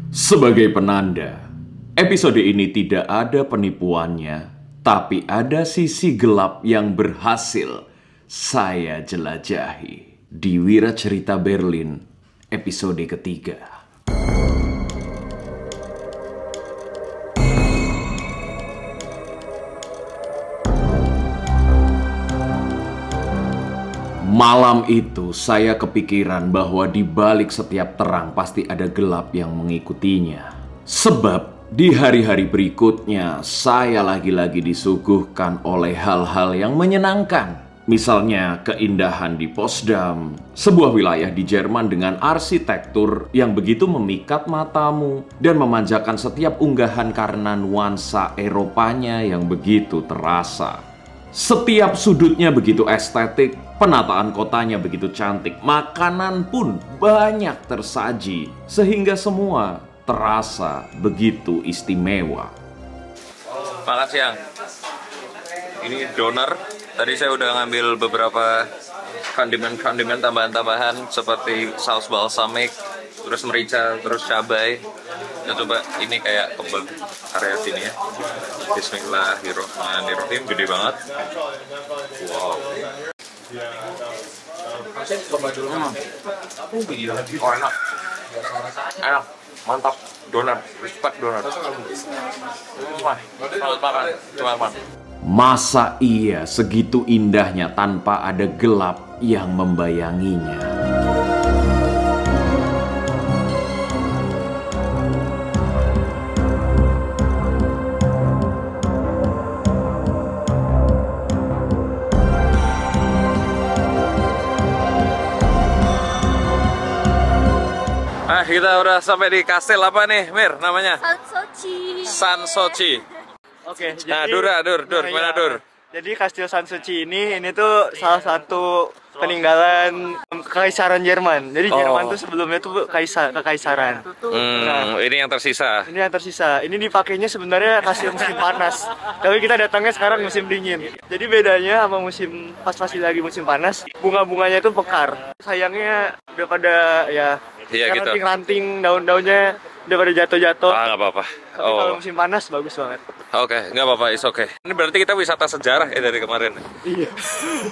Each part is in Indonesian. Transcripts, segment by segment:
Sebagai penanda, episode ini tidak ada penipuannya, tapi ada sisi gelap yang berhasil saya jelajahi di Wira Cerita Berlin episode ketiga. Malam itu saya kepikiran bahwa di balik setiap terang pasti ada gelap yang mengikutinya. Sebab di hari-hari berikutnya saya lagi-lagi disuguhkan oleh hal-hal yang menyenangkan. Misalnya keindahan di Potsdam, sebuah wilayah di Jerman dengan arsitektur yang begitu memikat matamu dan memanjakan setiap unggahan karena nuansa Eropanya yang begitu terasa. Setiap sudutnya begitu estetik, penataan kotanya begitu cantik, makanan pun banyak tersaji, sehingga semua terasa begitu istimewa. Makan siang. Ini doner. Tadi saya udah ngambil beberapa kondimen tambahan-tambahan seperti saus balsamic, terus merica, terus cabai. Nah, coba ini kayak kebab area sini ya. Bismillahirrohmanirrohim, gede banget. Wow. Oh, enak. Enak, mantap. Doner, respect doner. Selamat makan, teman-teman. Masa iya segitu indahnya tanpa ada gelap yang membayanginya? Kita udah sampai di kastil apa nih, Mir, namanya? Sanssouci. Sanssouci. Oke, Nah, jadi gimana Dur? Jadi Kastil Sanssouci ini tuh salah satu peninggalan kekaisaran Jerman. Jadi Jerman tuh sebelumnya tuh kekaisaran. Ini yang tersisa. Ini yang tersisa. Ini dipakainya sebenarnya kastil musim panas. Tapi kita datangnya sekarang musim dingin. Jadi bedanya sama musim pas lagi musim panas, bunga-bunganya itu pekar. Sayangnya udah pada Iya gitu. ranting-ranting, daun-daunnya udah pada jatuh-jatuh. Ah, nggak apa-apa. Tapi kalau musim panas bagus banget. Oke, nggak apa-apa, it's okay. Ini berarti kita wisata sejarah ya dari kemarin. Iya.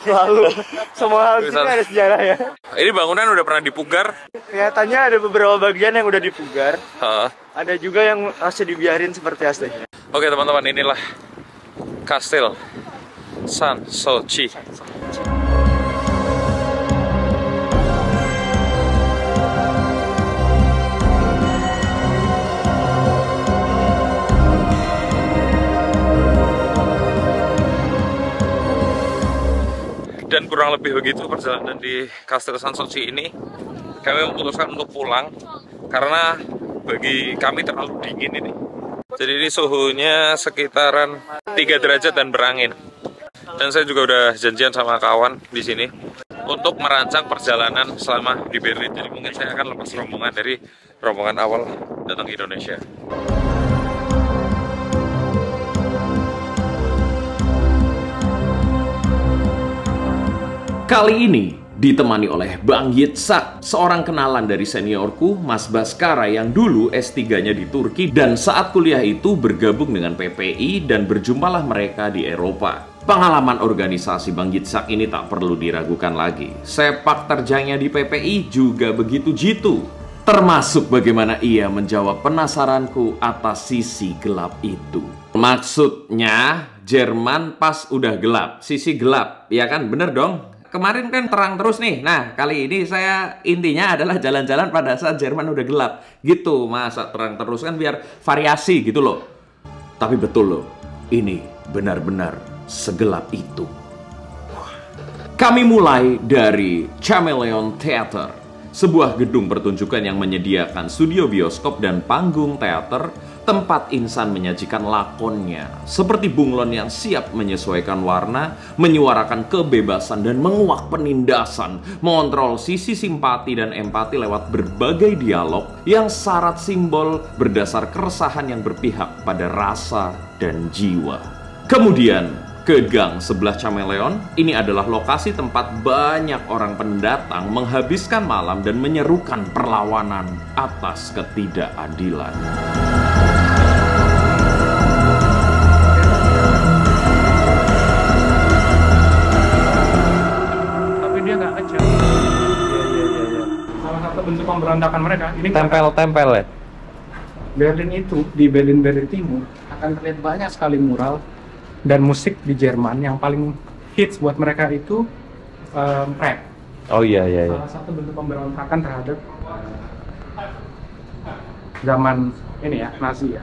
Lalu semua hal di sini ada sejarah ya. Ini bangunan udah pernah dipugar. Kelihatannya ada beberapa bagian yang udah dipugar. Ha. Ada juga yang masih dibiarin seperti aslinya. Oke teman-teman, inilah Kastil Sanssouci. Dan kurang lebih begitu perjalanan di Kastil Sanssouci ini. Kami memutuskan untuk pulang karena bagi kami terlalu dingin ini. Jadi ini suhunya sekitaran 3 derajat dan berangin. Dan saya juga udah janjian sama kawan di sini untuk merancang perjalanan selama di Berlin. Jadi mungkin saya akan lepas rombongan dari rombongan awal datang ke Indonesia. Kali ini ditemani oleh Bang Yitzhak, seorang kenalan dari seniorku, Mas Baskara yang dulu S3-nya di Turki dan saat kuliah itu bergabung dengan PPI dan berjumpalah mereka di Eropa. Pengalaman organisasi Bang Yitzhak ini tak perlu diragukan lagi. Sepak terjangnya di PPI juga begitu jitu. Termasuk bagaimana ia menjawab penasaranku atas sisi gelap itu. Maksudnya Jerman pas udah gelap, sisi gelap, ya kan? Bener dong? Kemarin kan terang terus nih. Nah, kali ini saya intinya adalah jalan-jalan pada saat Jerman udah gelap. Gitu, masa terang terus kan biar variasi gitu loh. Tapi betul loh, ini benar-benar segelap itu. Kami mulai dari Chameleon Theater, sebuah gedung pertunjukan yang menyediakan studio bioskop dan panggung teater, tempat insan menyajikan lakonnya, seperti bunglon yang siap menyesuaikan warna, menyuarakan kebebasan dan menguak penindasan, mengontrol sisi simpati dan empati lewat berbagai dialog yang syarat simbol berdasar keresahan yang berpihak pada rasa dan jiwa. Kemudian ke gang sebelah Chameleon. Ini adalah lokasi tempat banyak orang pendatang menghabiskan malam dan menyerukan perlawanan atas ketidakadilan. Tapi dia nggak ngejar. Salah satu bentuk pemberontakan mereka. Ini Tempel-tempel ya? Berlin itu, di Berlin Timur akan terlihat banyak sekali mural dan musik di Jerman. Yang paling hits buat mereka itu rap. Oh iya. Salah satu bentuk pemberontakan terhadap zaman ini ya, Nazi ya.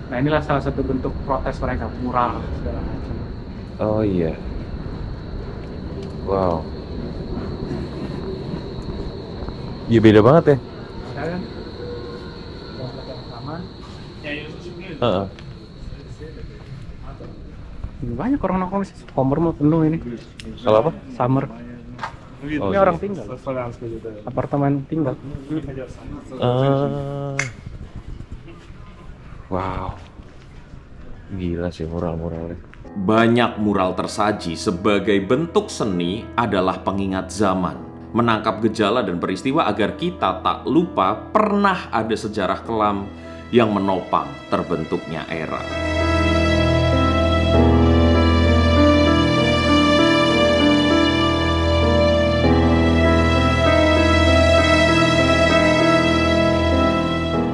Nah inilah salah satu bentuk protes mereka, mural segala macam. Oh iya. Wow. Iya beda banget ya. Kan? Yang sama. Banyak orang nongkrong sih. Homer mau penuh ini. Kalau apa? Summer. Oh, Ini iya. orang tinggal. Apartemen tinggal. Wow. Gila sih mural-muralnya. Banyak mural tersaji sebagai bentuk seni adalah pengingat zaman, menangkap gejala dan peristiwa agar kita tak lupa pernah ada sejarah kelam yang menopang terbentuknya era.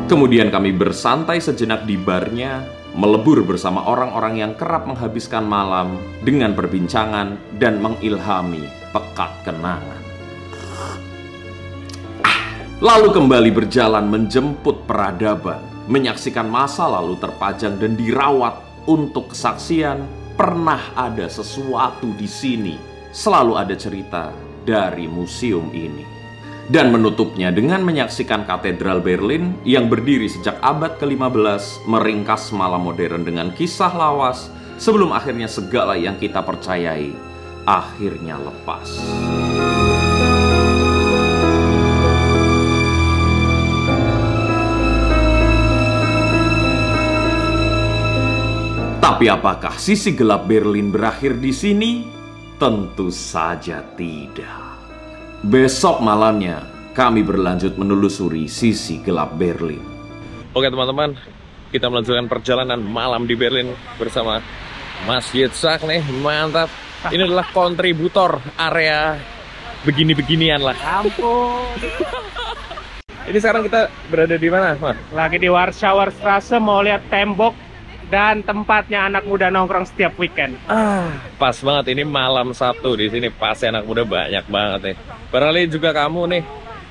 Kemudian kami bersantai sejenak di barnya, melebur bersama orang-orang yang kerap menghabiskan malam dengan perbincangan dan mengilhami pekat kenangan. Lalu kembali berjalan menjemput peradaban, menyaksikan masa lalu terpajang dan dirawat untuk kesaksian. Pernah ada sesuatu di sini, selalu ada cerita dari museum ini. Dan menutupnya dengan menyaksikan Katedral Berlin yang berdiri sejak abad ke-15 meringkas malam modern dengan kisah lawas sebelum akhirnya segala yang kita percayai akhirnya lepas. Tapi apakah sisi gelap Berlin berakhir di sini? Tentu saja tidak. Besok malamnya, kami berlanjut menelusuri sisi gelap Berlin. Oke teman-teman, kita melanjutkan perjalanan malam di Berlin bersama Mas Yitzhak nih, mantap. Ini adalah kontributor area begini-beginian lah. Ampun. Ini sekarang kita berada di mana, Mas? Lagi di Warschauer Straße, mau lihat tembok dan tempatnya anak muda nongkrong setiap weekend. Pas banget ini malam Sabtu di sini, pasti anak muda banyak banget nih. Barangkali juga kamu nih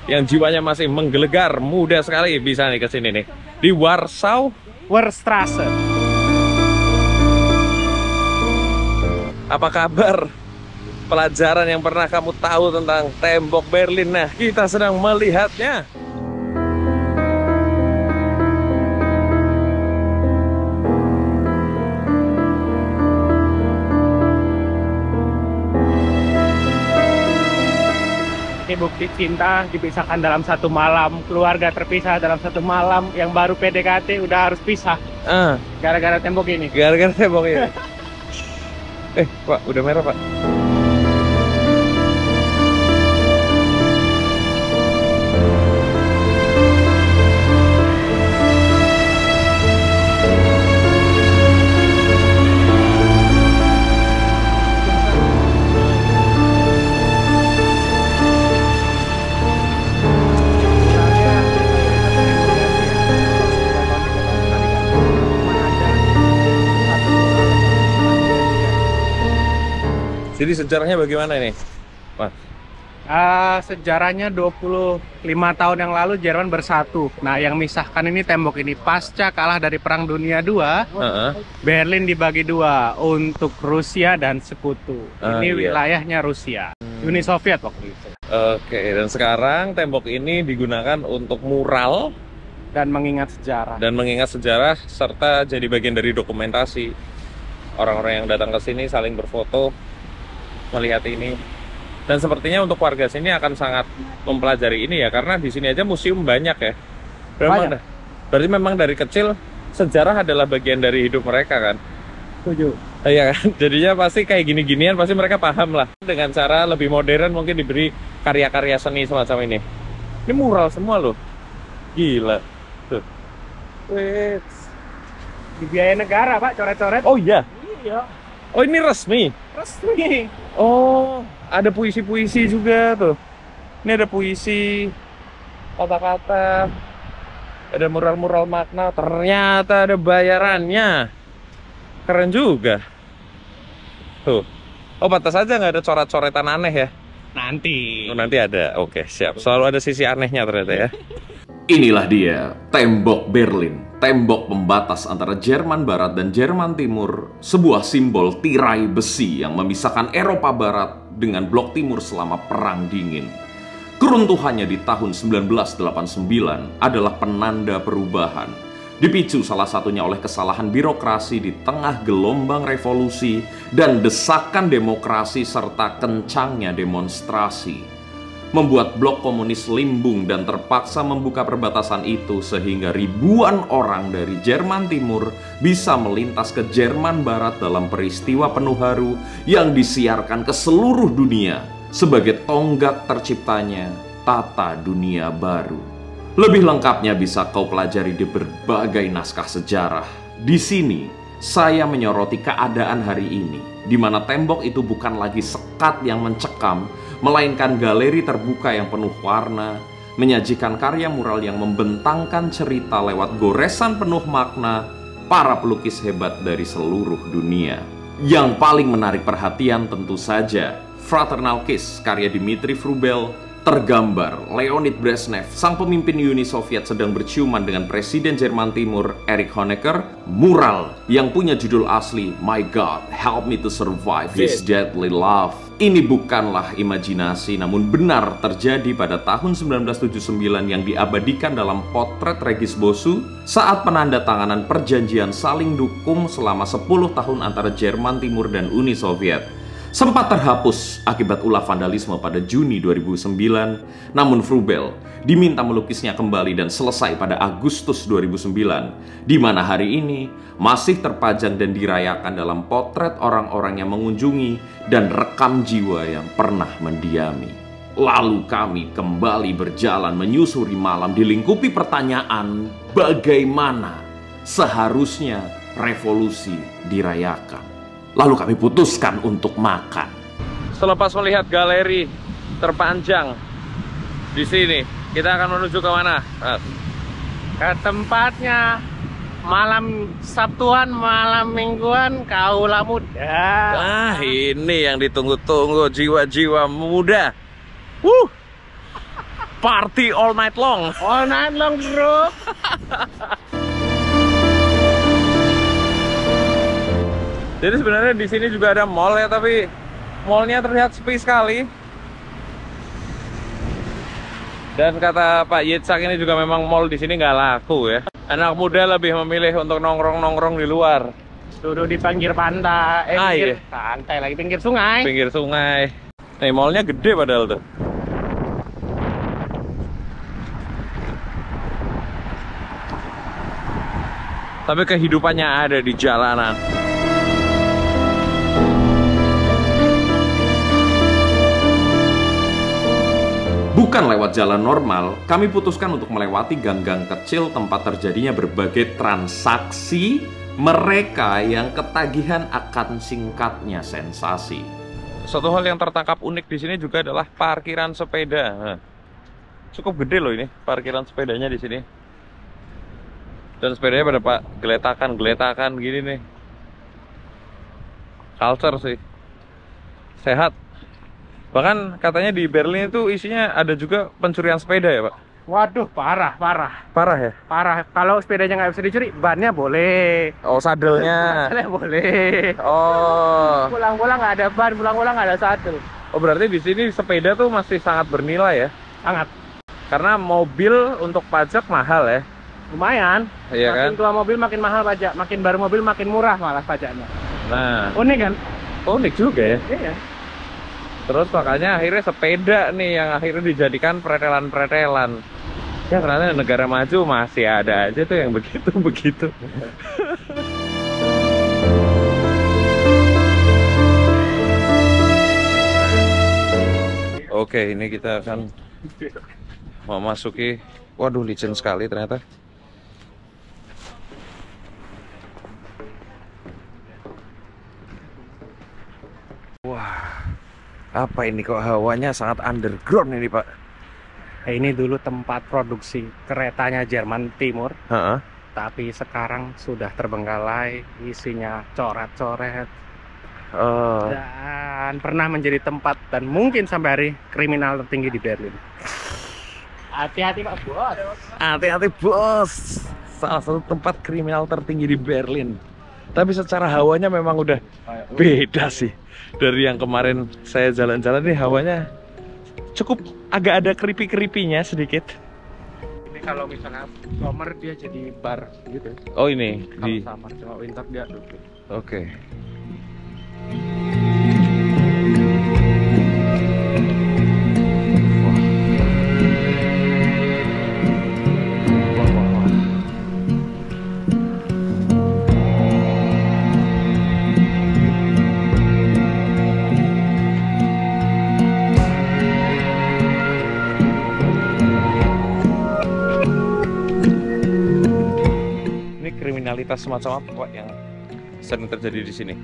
yang jiwanya masih menggelegar, muda sekali, bisa nih ke sini nih di Warschauer Straße. Apa kabar? Pelajaran yang pernah kamu tahu tentang tembok Berlin. Nah, kita sedang melihatnya. Ini bukti cinta dipisahkan dalam satu malam, keluarga terpisah dalam satu malam, yang baru PDKT udah harus pisah gara-gara tembok ini. Gara-gara tembok ini. Pak, udah merah, Pak. Jadi sejarahnya bagaimana ini, Mas? Sejarahnya 25 tahun yang lalu Jerman bersatu. Nah, yang misahkan ini tembok ini. Pasca kalah dari Perang Dunia II, Berlin dibagi dua untuk Rusia dan sekutu. Ini wilayahnya Rusia, Uni Soviet waktu itu. Oke, dan sekarang tembok ini digunakan untuk mural dan mengingat sejarah. Serta jadi bagian dari dokumentasi. Orang-orang yang datang ke sini saling berfoto melihat ini. Dan sepertinya untuk warga sini akan sangat mempelajari ini ya, karena di sini aja museum banyak ya. Berarti memang dari kecil sejarah adalah bagian dari hidup mereka kan? Setuju. Iya kan, jadinya pasti kayak gini-ginian pasti mereka paham lah. Dengan cara lebih modern mungkin diberi karya-karya seni semacam ini. Ini mural semua loh. Gila. Tuh. Wait. Di biaya negara, Pak, coret-coret. Oh iya. Iya. Oh ini resmi. Resmi. Oh, ada puisi-puisi juga tuh. Ini ada puisi, kata-kata, ada mural-mural makna. Ternyata ada bayarannya. Keren juga. Tuh. Oh, pantas aja nggak ada coret-coretan aneh ya? Nanti. Oh, nanti ada. Oke, siap. Selalu ada sisi anehnya ternyata ya. Inilah dia, tembok Berlin, tembok pembatas antara Jerman Barat dan Jerman Timur, sebuah simbol tirai besi yang memisahkan Eropa Barat dengan Blok Timur selama Perang Dingin. Keruntuhannya di tahun 1989 adalah penanda perubahan, dipicu salah satunya oleh kesalahan birokrasi di tengah gelombang revolusi dan desakan demokrasi serta kencangnya demonstrasi. Membuat blok komunis limbung dan terpaksa membuka perbatasan itu sehingga ribuan orang dari Jerman Timur bisa melintas ke Jerman Barat dalam peristiwa penuh haru yang disiarkan ke seluruh dunia sebagai tonggak terciptanya tata dunia baru. Lebih lengkapnya bisa kau pelajari di berbagai naskah sejarah. Di sini, saya menyoroti keadaan hari ini, di mana tembok itu bukan lagi sekat yang mencekam, melainkan galeri terbuka yang penuh warna, menyajikan karya mural yang membentangkan cerita lewat goresan penuh makna para pelukis hebat dari seluruh dunia. Yang paling menarik perhatian tentu saja, Fraternal Kiss karya Dmitri Vrubel. Tergambar Leonid Brezhnev, sang pemimpin Uni Soviet sedang berciuman dengan Presiden Jerman Timur Erich Honecker. Mural yang punya judul asli My God, Help Me to Survive This Deadly Love. Ini bukanlah imajinasi, namun benar terjadi pada tahun 1979 yang diabadikan dalam potret Regis Bosu saat penandatanganan perjanjian saling dukung selama 10 tahun antara Jerman Timur dan Uni Soviet. Sempat terhapus akibat ulah vandalisme pada Juni 2009, namun Vrubel diminta melukisnya kembali dan selesai pada Agustus 2009, di mana hari ini masih terpajang dan dirayakan dalam potret orang-orang yang mengunjungi dan rekam jiwa yang pernah mendiami. Lalu kami kembali berjalan menyusuri malam dilingkupi pertanyaan, bagaimana seharusnya revolusi dirayakan. Lalu kami putuskan untuk makan. Selepas melihat galeri terpanjang di sini, kita akan menuju ke mana? Ke tempatnya malam Sabtuan, malam Mingguan, Kaula Muda. Ah, ini yang ditunggu-tunggu jiwa-jiwa muda. Party all night long. All night long, bro. Jadi sebenarnya di sini juga ada mall ya, tapi mallnya terlihat sepi sekali. Dan kata Pak Yitzhak ini juga memang mall di sini nggak laku ya. Anak muda lebih memilih untuk nongkrong-nongkrong di luar. Duduk di pinggir pantai, pinggir pantai lagi, pinggir sungai. Pinggir sungai. Nih mallnya gede padahal tuh. Tapi kehidupannya ada di jalanan. Bukan lewat jalan normal, kami putuskan untuk melewati gang-gang kecil tempat terjadinya berbagai transaksi mereka yang ketagihan akan singkatnya sensasi. Suatu hal yang tertangkap unik di sini juga adalah parkiran sepeda. Nah, cukup gede loh ini parkiran sepedanya di sini. Dan sepedanya pada geletakan gini nih. Culture sih. Sehat. Bahkan katanya di Berlin itu isinya ada juga pencurian sepeda ya, Pak? Waduh, parah. Parah ya? Parah. Kalau sepedanya nggak bisa dicuri, bannya boleh. Oh, sadelnya. Sadelnya boleh. Oh. Pulang-pulang nggak ada ban, pulang-pulang nggak ada sadel. Oh, berarti di sini sepeda tuh masih sangat bernilai ya? Sangat. Karena mobil untuk pajak mahal ya? Lumayan. Iya kan? Makin tua mobil makin mahal pajak, makin baru mobil makin murah malah pajaknya. Nah. Unik kan? Unik juga ya? Iya. Terus makanya akhirnya sepeda nih yang akhirnya dijadikan pretelan-pretelan. Ya ternyata negara maju masih ada aja tuh yang begitu-begitu. Oke, ini kita akan memasuki. Waduh, licin sekali ternyata. Wah, apa ini kok hawanya sangat underground ini, Pak? Ini dulu tempat produksi keretanya Jerman Timur. Tapi sekarang sudah terbengkalai, isinya coret-coret. Dan pernah menjadi tempat dan mungkin sampai hari kriminal tertinggi di Berlin. Hati-hati Pak Bos. Hati-hati Bos. Salah satu tempat kriminal tertinggi di Berlin. Tapi secara hawanya memang udah beda sih dari yang kemarin saya jalan-jalan. Nih hawanya cukup agak ada keripik-keripinya sedikit. Ini kalau misalnya summer dia jadi bar gitu. Oh ini kalau di summer, cuma winter dia duduk. Oke. Kriminalitas semacam apa Pak yang sering terjadi di sini?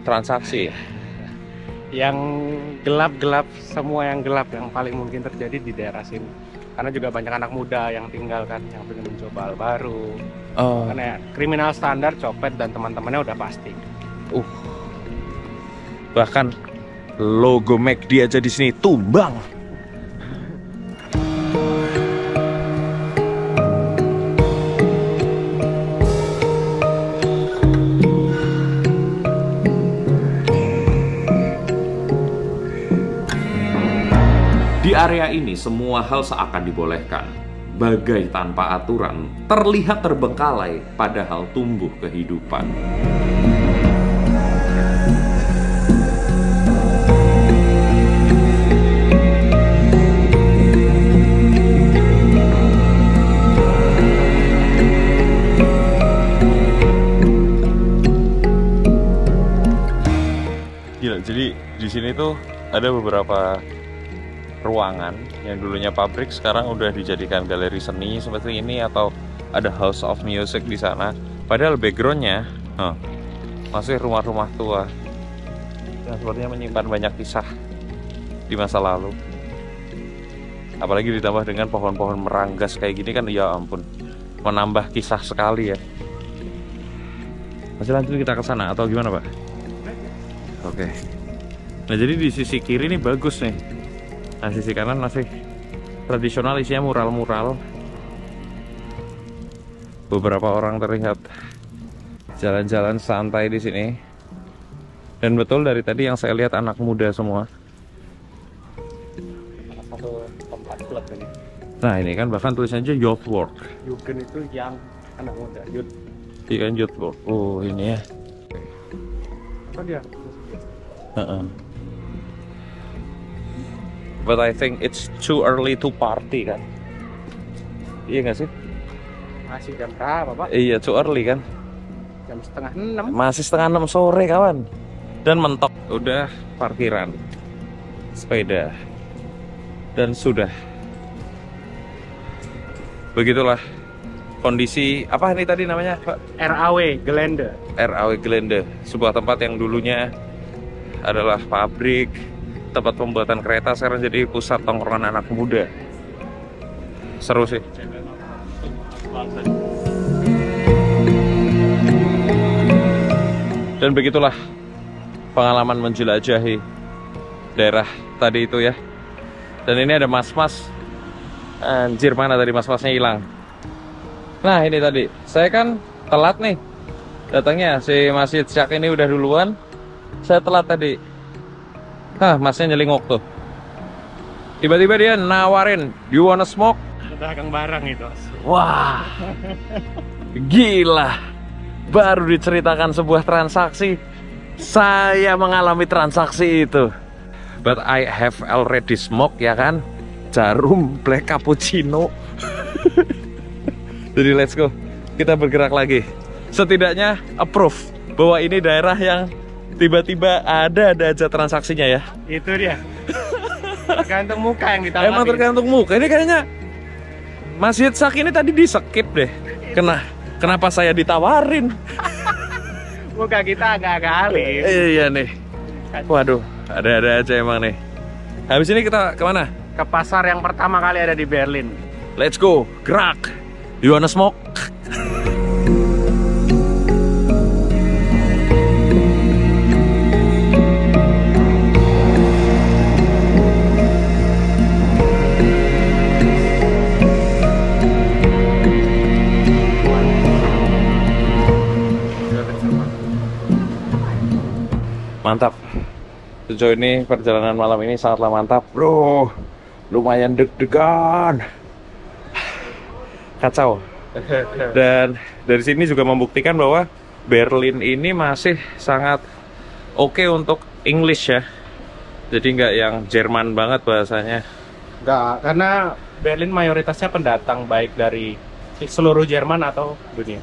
Transaksi ya? Yang gelap-gelap, semua yang gelap yang paling mungkin terjadi di daerah sini. Karena juga banyak anak muda yang tinggal kan, yang pengen mencoba hal baru. Karena ya, kriminal standar, copet dan teman-temannya udah pasti. Bahkan logo McD aja di sini tumbang. Di area ini semua hal seakan dibolehkan, bagai tanpa aturan, terlihat terbengkalai padahal tumbuh kehidupan. Gila, jadi di sini tuh ada beberapa ruangan yang dulunya pabrik sekarang udah dijadikan galeri seni seperti ini, atau ada house of music di sana. Padahal backgroundnya masih rumah-rumah tua yang sepertinya menyimpan banyak kisah di masa lalu. Apalagi ditambah dengan pohon-pohon meranggas kayak gini kan, ya ampun, menambah kisah sekali ya. Masih lanjut kita ke sana atau gimana Pak? Oke. Nah jadi di sisi kiri ini bagus nih. Nah sisi kanan masih tradisional, isinya mural-mural. Beberapa orang terlihat jalan-jalan santai di sini. Dan betul dari tadi yang saya lihat anak muda semua. Satu tempat klub ini. Nah ini kan bahkan tulisannya aja youth work. Jugend itu yang anak muda, youth. Iya kan youth work. Oh ini ya. Apa dia? But I think it's too early to party kan? Iya nggak sih? Masih jam berapa Pak? Iya too early kan? Jam setengah 6. Masih setengah 6 sore kawan. Dan mentok. Udah parkiran, sepeda, dan sudah. Begitulah kondisi. Apa ini tadi namanya Pak? RAW Gelände. RAW Gelände, sebuah tempat yang dulunya adalah pabrik, tempat pembuatan kereta, sekarang jadi pusat tongkrongan anak muda. Seru sih. Dan begitulah pengalaman menjelajahi daerah tadi itu ya. Dan ini ada mas-mas. Anjir, mana tadi mas-masnya hilang. Nah ini tadi, saya kan telat nih datangnya. Si Masjid Syak ini udah duluan, saya telat tadi. Masnya nyelingok tuh. Tiba-tiba dia nawarin, "You wanna smoke?" Dagang barang itu. Wah, gila. Baru diceritakan sebuah transaksi, saya mengalami transaksi itu. But I have already smoked, ya kan? Jarum black cappuccino. Jadi let's go, kita bergerak lagi. Setidaknya approve bahwa ini daerah yang tiba-tiba ada aja transaksinya ya. Itu dia. Tergantung muka yang ditawarin. Emang tergantung muka. Ini kayaknya Mas Yitzhak ini tadi di skip deh. Kenapa saya ditawarin? Muka kita agak-agak alim. Iya nih. Waduh, ada-ada aja emang nih. Habis ini kita kemana? Ke pasar yang pertama kali ada di Berlin. Let's go, gerak. You wanna smoke? Mantap. Sejauh ini perjalanan malam ini sangatlah mantap, bro. Lumayan deg-degan. Kacau. Dan dari sini juga membuktikan bahwa Berlin ini masih sangat oke untuk English ya. Jadi nggak yang Jerman banget bahasanya. Enggak, karena Berlin mayoritasnya pendatang baik dari seluruh Jerman atau dunia.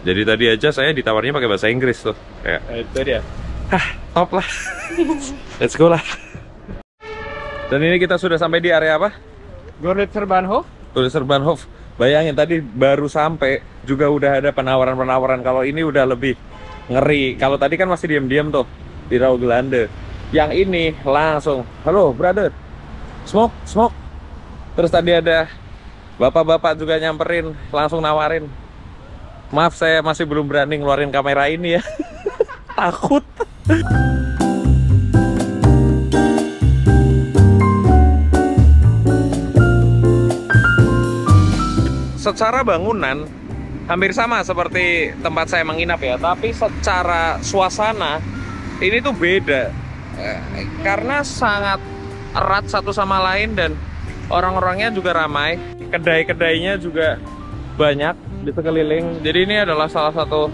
Jadi tadi aja saya ditawarnya pakai bahasa Inggris tuh. Kayak, Itu dia. top lah. Let's go lah. Dan ini kita sudah sampai di area apa? Görlitzer Bahnhof. Görlitzer Bahnhof. Bayangin tadi baru sampai juga udah ada penawaran-penawaran. Kalau ini udah lebih ngeri. Kalau tadi kan masih diam-diam tuh di Raugelande. Yang ini langsung, halo brother, smoke, smoke. Terus tadi ada bapak-bapak juga nyamperin, langsung nawarin. Maaf saya masih belum berani ngeluarin kamera ini ya. Takut. Secara bangunan hampir sama seperti tempat saya menginap ya, tapi secara suasana ini tuh beda karena sangat erat satu sama lain dan orang-orangnya juga ramai, kedai-kedainya juga banyak di sekeliling. Jadi ini adalah salah satu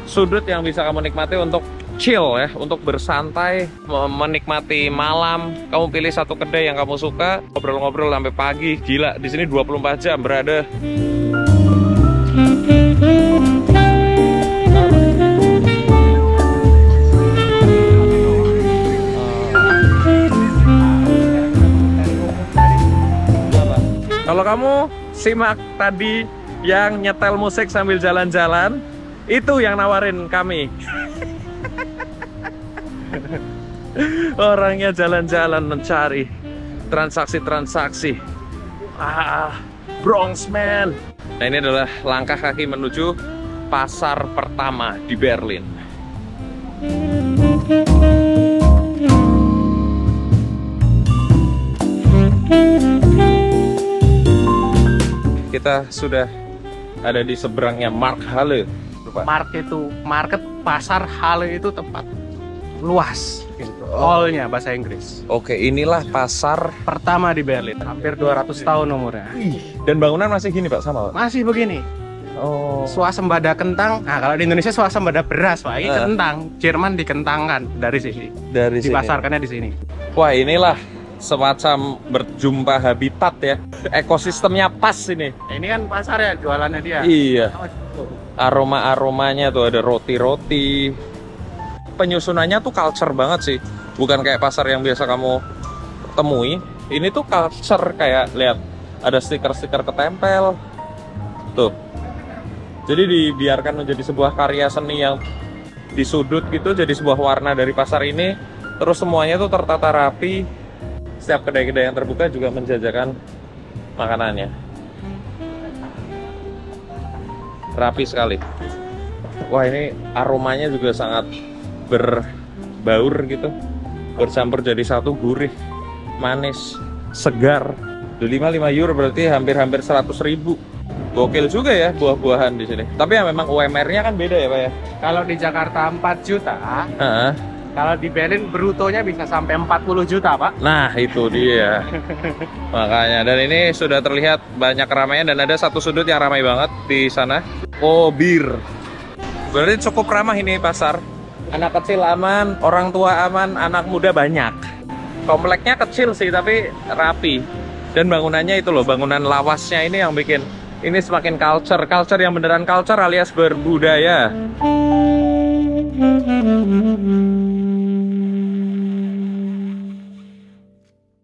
sudut yang bisa kamu nikmati untuk chill ya, untuk bersantai, menikmati malam. Kamu pilih satu kedai yang kamu suka, ngobrol-ngobrol sampai pagi. Gila, di sini 24 jam berada. Kalau kamu simak tadi yang nyetel musik sambil jalan-jalan, itu yang nawarin kami. Orangnya jalan-jalan mencari transaksi-transaksi. Bronx man. Nah, ini adalah langkah kaki menuju pasar pertama di Berlin. Kita sudah ada di seberangnya Markthalle. Market pasar Halle itu tempat luas gitu. Hall-nya bahasa Inggris. Oke, inilah pasar Pertama di Berlin, hampir 200 tahun umurnya. dan bangunan masih gini Pak, sama Pak? Masih begini. Oh. Swasembada kentang. Nah, kalau di Indonesia swasembada beras, Pak. Ini kentang. Jerman dikentangkan dari sini. Dari sini. Dipasarkannya di sini. Wah, inilah semacam berjumpa habitat ya. Ekosistemnya pas ini. Ini kan pasar ya, jualannya dia. Iya. Aroma-aromanya tuh ada roti-roti. Penyusunannya tuh culture banget sih. Bukan kayak pasar yang biasa kamu temui. Ini tuh culture, kayak lihat ada stiker-stiker ketempel. Tuh. Jadi dibiarkan menjadi sebuah karya seni yang di sudut gitu, jadi sebuah warna dari pasar ini. Terus semuanya tuh tertata rapi. Setiap kedai-kedai yang terbuka juga menjajakan makanannya. Rapi sekali. Wah, ini aromanya juga sangat berbaur gitu. Bercampur jadi satu, gurih, manis, segar. 5 euro berarti hampir 100.000. Gokil juga ya buah-buahan di sini. Tapi ya memang UMR-nya kan beda ya Pak ya. Kalau di Jakarta 4 juta, kalau di Berlin brutonya bisa sampai 40 juta Pak. Nah itu dia. Makanya, dan ini sudah terlihat banyak keramaian dan ada satu sudut yang ramai banget di sana. Oh, bir. Berarti cukup ramah ini pasar. Anak kecil aman, orang tua aman, anak muda banyak. Kompleknya kecil sih tapi rapi. Dan bangunannya itu loh, bangunan lawasnya ini yang bikin ini semakin culture yang beneran culture alias berbudaya.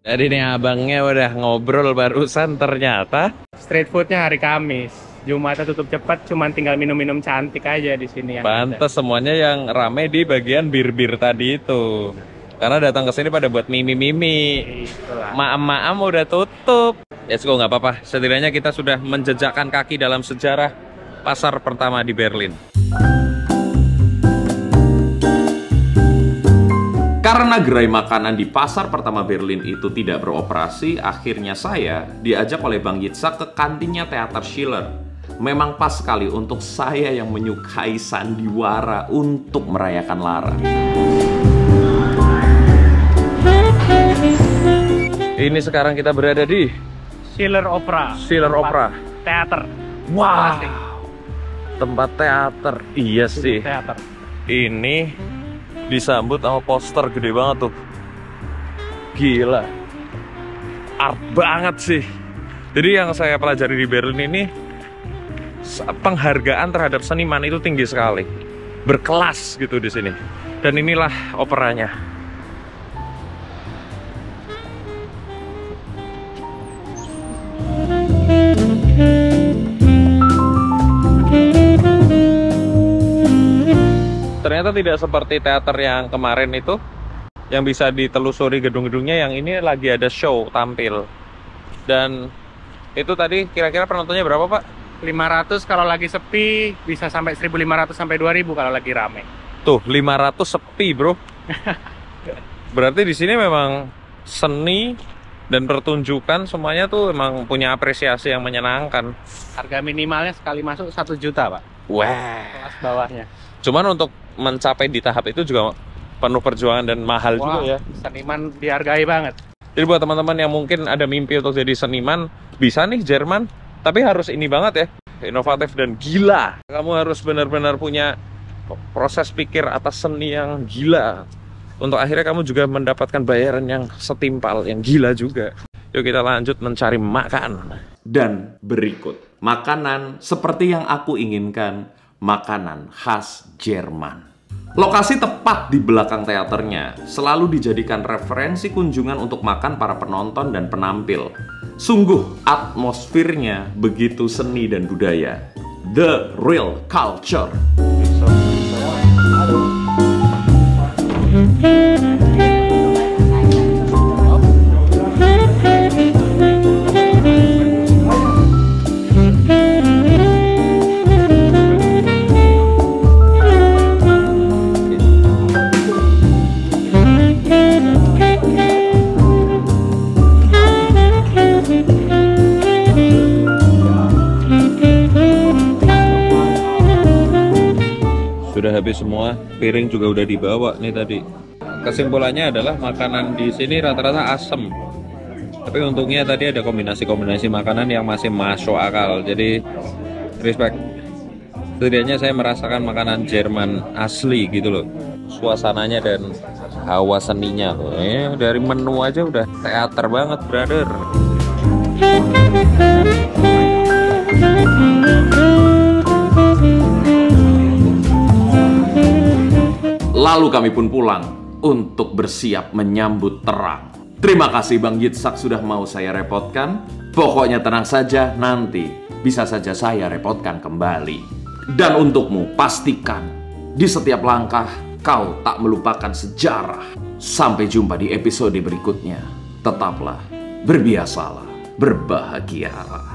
Jadi nih abangnya udah ngobrol barusan, ternyata Street foodnya hari Kamis. Jumatnya tutup cepat, cuman tinggal minum-minum cantik aja di sini yang pantes semuanya yang rame di bagian bir-bir tadi itu. Karena datang ke sini pada buat mimi-mimi. Itulah. Maam-maam udah tutup. Let's go, nggak apa-apa. Setidaknya kita sudah menjejakkan kaki dalam sejarah pasar pertama di Berlin. Karena gerai makanan di pasar pertama Berlin itu tidak beroperasi, akhirnya saya diajak oleh Bang Yitzhak ke kantinnya Teater Schiller. Memang pas sekali untuk saya yang menyukai sandiwara untuk merayakan Lara. Ini sekarang kita berada di Schiller Opera. Schiller Opera. Teater. Wow. Tempat teater. Iya sih. Teater. Ini disambut sama poster gede banget tuh. Gila. Art banget sih. Jadi yang saya pelajari di Berlin ini, penghargaan terhadap seniman itu tinggi sekali. Berkelas gitu di sini. Dan inilah operanya. Ternyata tidak seperti teater yang kemarin itu, yang bisa ditelusuri gedung-gedungnya. Yang ini lagi ada show tampil. Dan itu tadi kira-kira penontonnya berapa, Pak? 500 kalau lagi sepi, bisa sampai 1.500 sampai 2.000 kalau lagi rame. Tuh, 500 sepi, bro. Berarti di sini memang seni dan pertunjukan semuanya tuh memang punya apresiasi yang menyenangkan. Harga minimalnya sekali masuk 1 juta, Pak. Wah. Kelas bawahnya. Cuman untuk mencapai di tahap itu juga penuh perjuangan dan mahal juga ya. Seniman dihargai banget. Jadi buat teman-teman yang mungkin ada mimpi untuk jadi seniman, bisa nih Jerman. Tapi harus ini banget ya, inovatif dan gila. Kamu harus benar-benar punya proses pikir atas seni yang gila. Untuk akhirnya kamu juga mendapatkan bayaran yang setimpal, yang gila juga. Yuk kita lanjut mencari makan. Dan berikut, makanan seperti yang aku inginkan, makanan khas Jerman. Lokasi tepat di belakang teaternya selalu dijadikan referensi kunjungan untuk makan para penonton dan penampil. Sungguh atmosfernya begitu seni dan budaya. The real culture. Sudah habis semua, piring juga udah dibawa nih tadi. Kesimpulannya adalah makanan di sini rata-rata asem. Tapi untungnya tadi ada kombinasi-kombinasi makanan yang masih masuk akal. Jadi respect. Setidaknya saya merasakan makanan Jerman asli gitu loh. Suasananya dan hawa seninya loh. Dari menu aja udah teater banget, brother. Lalu kami pun pulang untuk bersiap menyambut terang. Terima kasih Bang Yitzhak sudah mau saya repotkan. Pokoknya tenang saja, nanti bisa saja saya repotkan kembali. Dan untukmu, pastikan di setiap langkah kau tak melupakan sejarah. Sampai jumpa di episode berikutnya. Tetaplah berbiasalah, berbahagialah.